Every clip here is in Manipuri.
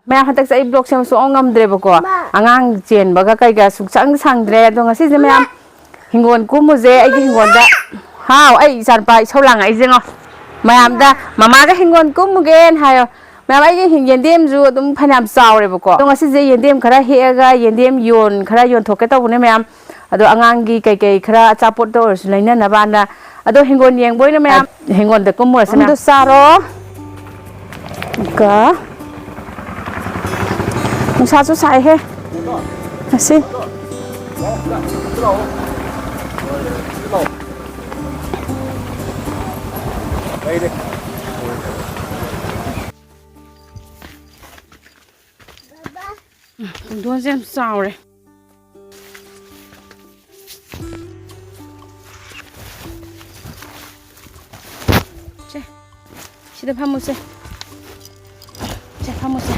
แม่ฮันตักใจบล็อกเซมสูงงำเดรบก็อ่างเจนบักก็ไก่สุกสังเดรตรงนั้นสิแม่หิงวนกูมุเจไอ้หิงวนดะฮาวไอ้สันไปชาวหลังไอ้เจงอ่ะแม่ดะมาก็หิงวนกูมุเกนฮายแม่ไอ้หิงเย็นเดียมจูตุ้มพยายามสาวเลยบักก็ตรงนั้นสิเจเย็นเดียมขราเฮียกเย็นเดียมโยนขราโยนถกแกตัวนี้แม่อะอ่างกีไก่ขราจับปวดตัวสุดเลยเนี่ยนะบ้านนะอะหิงวนยังบ่อยนะแม่หิงวนแต่กูมัวสินะดูสารก็มึงชาสุดใส่เฮ้สิผมดูเส้นสาวเลยเจ้ชิดพามุเซ่เจ้พามุเซ่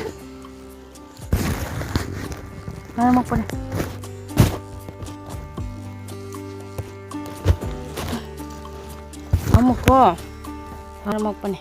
mana mau pun kamu kok mana mau pun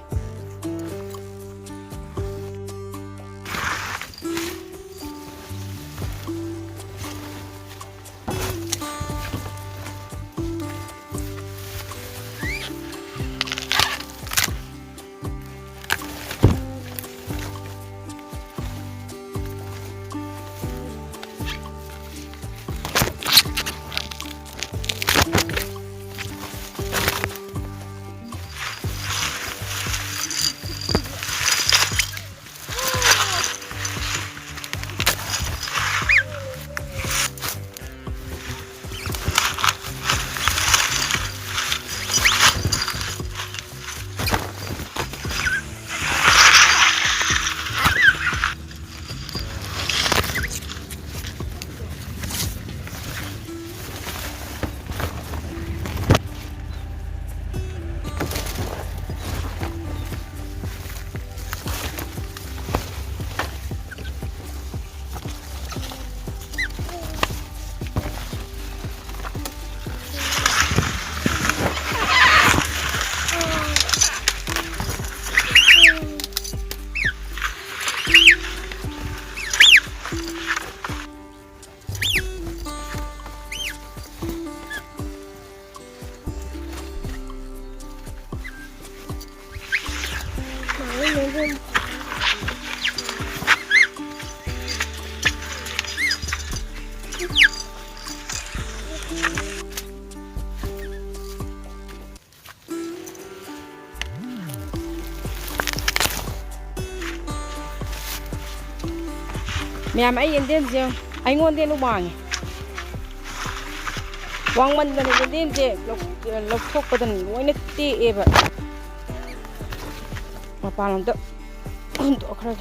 mẹ ấy yên đêm chưa anh ngon đêm lúc bằng quăng mình bên yên đêm chưa lộc thuốc cái thằng quay nít tê vậy mà pa làm được được rồi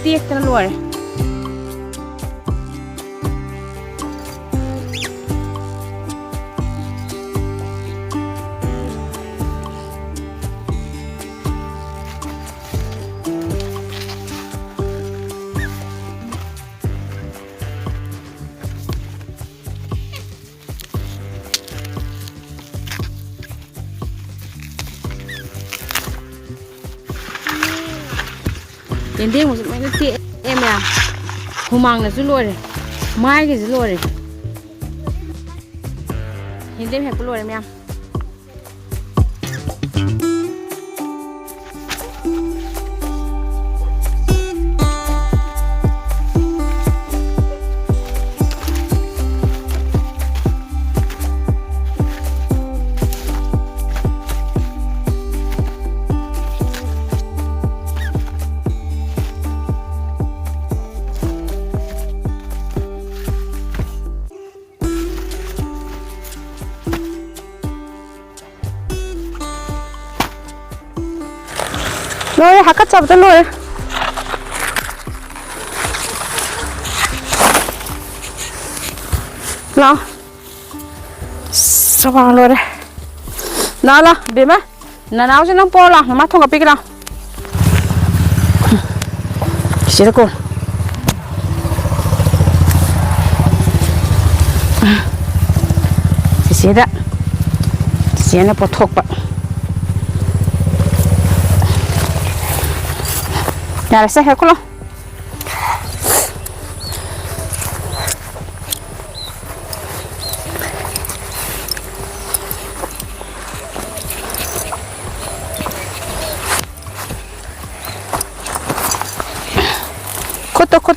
tiếc cho nó luôn ꯌꯦꯟꯗꯦꯝꯁꯨ ꯂꯣꯏꯅ ꯇꯦꯛꯑꯦ ꯃꯌꯥꯝ ꯍꯨꯃꯥꯡꯅꯁꯨ ꯂꯣꯏꯔꯦ ꯃꯥꯏꯒꯁꯨ ꯂꯣꯏꯔꯦ ꯌꯦꯟꯗꯦꯝ ꯍꯦꯛꯄ ꯂꯣꯏꯔꯦ ꯃꯌꯥꯝ Lôi hả cắt chọc cho lôi lo sao vào lôi đây nó lo bị má nó nấu cho nó po lo nó mắt không gặp biết đâu chỉ là cô chỉ đó chỉ nó po thuộc vậy nhà sẽ hết luôn cốt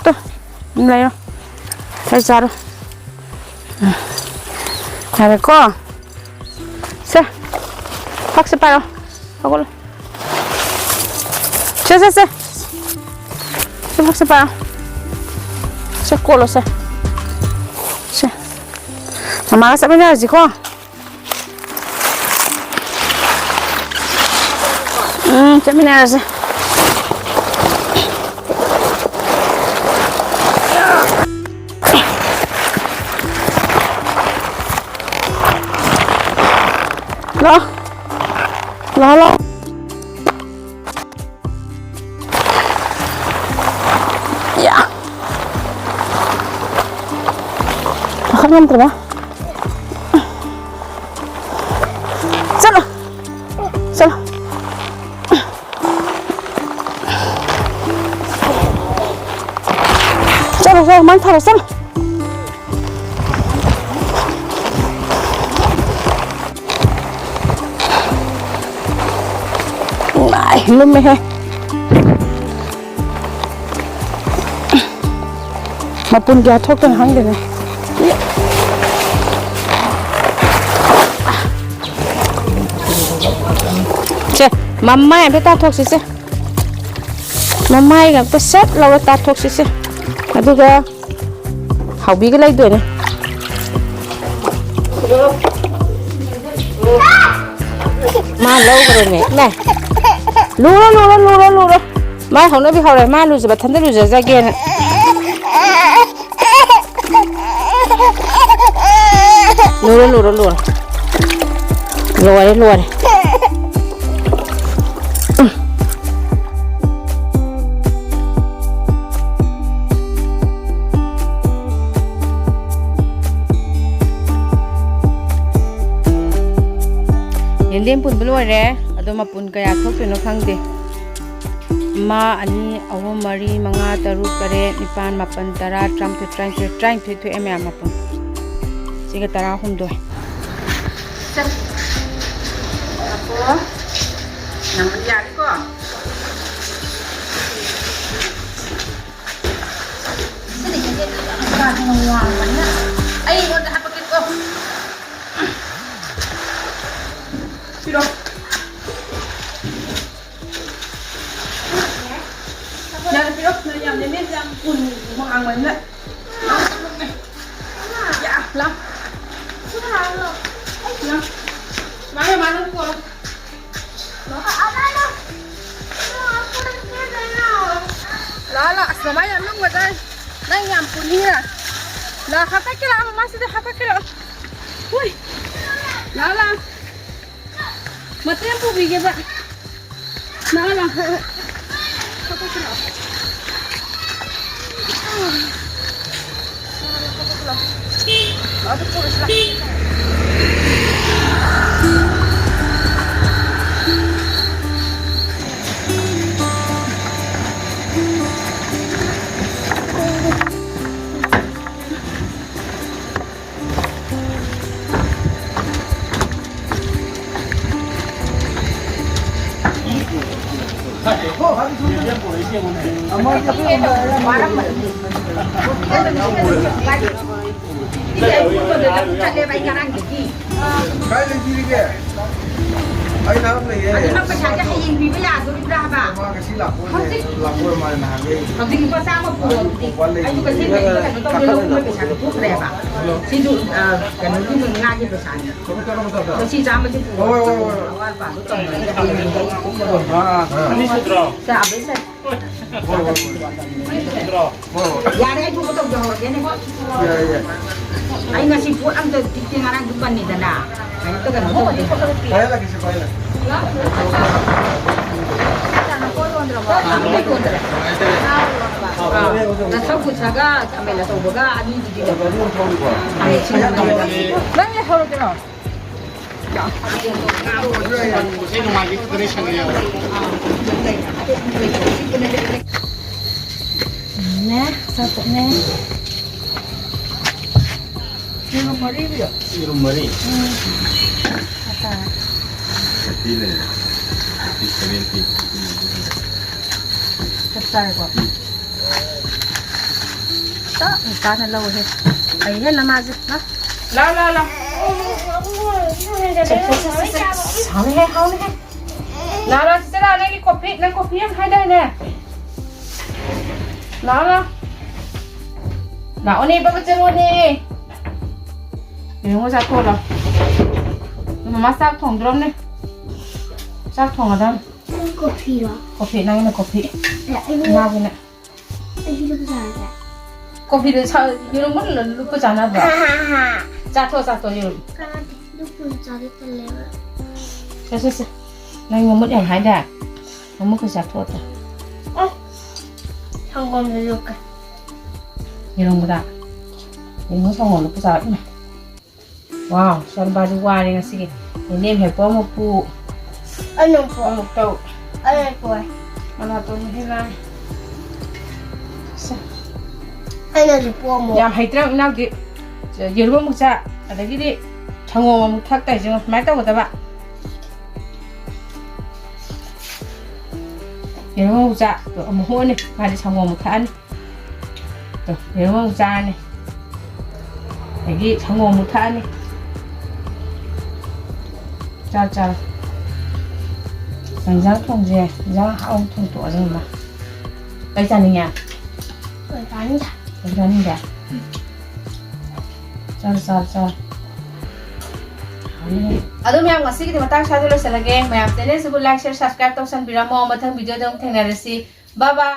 lấy đâu thấy ra đâu này có xe phát xe đâu không có luôn xe se faccia pa se colo se mamma sa bene gì qua Chatminare se lo ya không nhầm ba salo mang thằng salo này luôn mày mà pun kia thốt cái hang đây này che mama em phải ta thốt xí mama em phải set lâu ta thốt xí là bây giờ hậu bí cái lấy đuổi này ma lâu rồi này lú đó mai không nói với hậu này ma lú rồi bà thân lú rồi ra kia này lùa lùa này Yendem pun belum ada, atau mapun kayak aku tu nak khang deh. Ma ani awam mari manga taru kare nipan mapan tara tram tu emang mapun. Sige tara hum doy. Apa? Nama dia ko. Sini jadi tak ngawang mana. Ai udah apa kita? Piro. Jangan piro, yang ini yang pun mengang mana. Ya, lah. Mana kau? Lah, sama yang nung betul. Nang yang pun ni lah. Lah, kata kira apa masih dah kata kira. Woi, lah. Mati yang pun bigi tak. Lah. Kata kira. Ada tulis lah. Ay nang na ye. Ano pa siya kaya hindi ba ya duri bra ba? Kasi lakoy man na hangin. Hindi pa sa mo po. Ay ko kasi may ka to lo mo pa siya po bra ba. Si du ganun din nga gi pa siya. So si jam din po. Awal pa to Ani sutro. sa abis sa. Yari ay ko to gawin yan. Ay nga si po ang tingarang duban ni dana. Ay ito ganun to. Kaya lagi si kaya. Nasa kusaga, kami la soboga, ani di di. Lang ya horo kino. Ne, satu ne. Sino mari? Kata. Pili. 70. Besar kok. Tak, ikan na law he. Ayan na mazit na. La. Hawne he. La, sila na ki kopi, na kopi ang hay dai ne. La. Na oni ba ba chero ni? Yung mo sa ko la. Mama sak thong drom ne. Sak thong adam. Kopi đó. Kopi na ni kopi. Dạ em Na bi ne. em lúc giờ dạ. Kopi de sa yung mo lu pa jana ba. Ha ha. Sa to yung. Karena lúc giờ đi tele. Se. Na yung mo yang hay da. Mo ko sa to ta. Không còn gì được cả. Yung mo da. Yung mo song lu pa sa ina. Wow, saan ba luwa rin nga sige. Hindi, may po mo po. Ano po? Ano to? Ano po? Ano to? Hila. Ano po mo? Yam hay trăng nào kì. Giờ lúc một sa, ở đây đi. Thằng ngô mà thắc tay chứ máy tao của ta bạn. Giờ lúc một sa, rồi một hôn đi, mà đi thằng ngô một thằng. Rồi, giờ lúc một sa này. Để đi thằng ngô một thằng đi. Chào. Đánh giá thùng gì? Giá ông thùng tuổi rồi mà. Đây ra này nhà. Rồi bán dạ. Đánh giá này nhà. Chào. Adum yang ngasih kita matang satu lagi. Mayam channel sebut like, share, subscribe, tong san biramo matang video dong tengah resi. Bye bye.